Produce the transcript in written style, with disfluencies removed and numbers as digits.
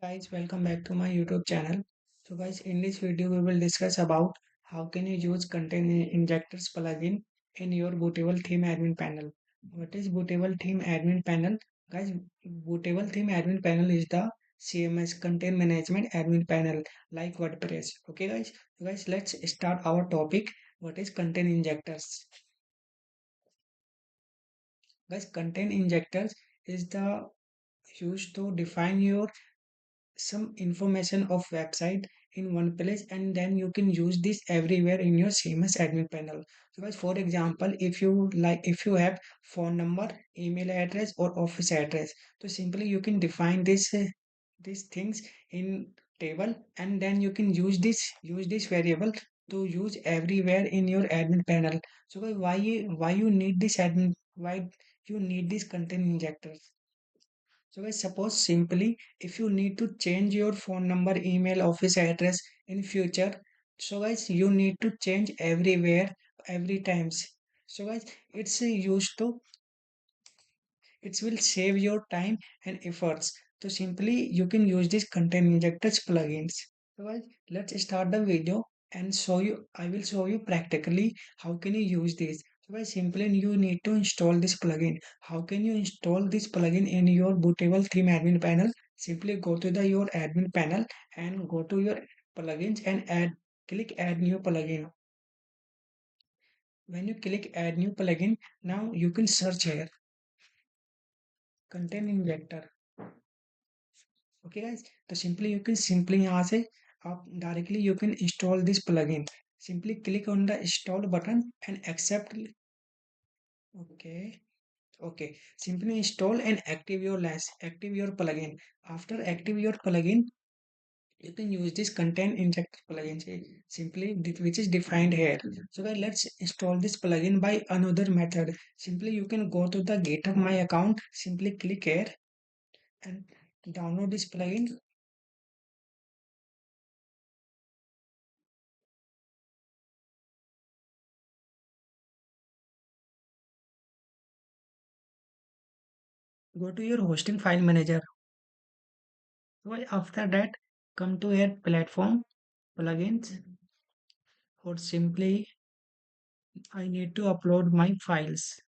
Guys, welcome back to my YouTube channel. So guys, in this video we will discuss about how can you use content injectors plugin in your bootable theme admin panel. What is bootable theme admin panel? Guys, bootable theme admin panel is the CMS content management admin panel like WordPress. Okay guys, let's start our topic. What is content injectors? Guys, content injectors is the used to define your some information of website in one place, and then you can use this everywhere in your CMS admin panel. So guys, for example, if you have phone number, email address or office address, so simply you can define these things in table, and then you can use this variable to use everywhere in your admin panel. So guys, why you need this admin, why you need this content injectors? So guys, suppose simply if you need to change your phone number, email, office address in future, so guys you need to change everywhere every times. So guys, it's used to it will save your time and efforts. So simply you can use this content injectors plugins. So guys, let's start the video and show you. I will show you practically how can you use this. So guys, simply you need to install this plugin. How can you install this plugin in your bootable theme admin panel? Simply go to the your admin panel and go to your plugins and click add new plugin. When you click add new plugin, now you can search here content injector. Okay guys, so simply you can simply यहाँ से आप directly you can install this plugin. Simply click on the install button and accept. Okay, okay, simply install and active your plugin. After active your plugin, you can use this content injector plugin, simply which is defined here. So guys, let's install this plugin by another method. Simply you can go to the GitHub my account, simply click here and download this plugin. Go to your hosting file manager. Well, after that, come to your platform plugins, or simply I need to upload my files.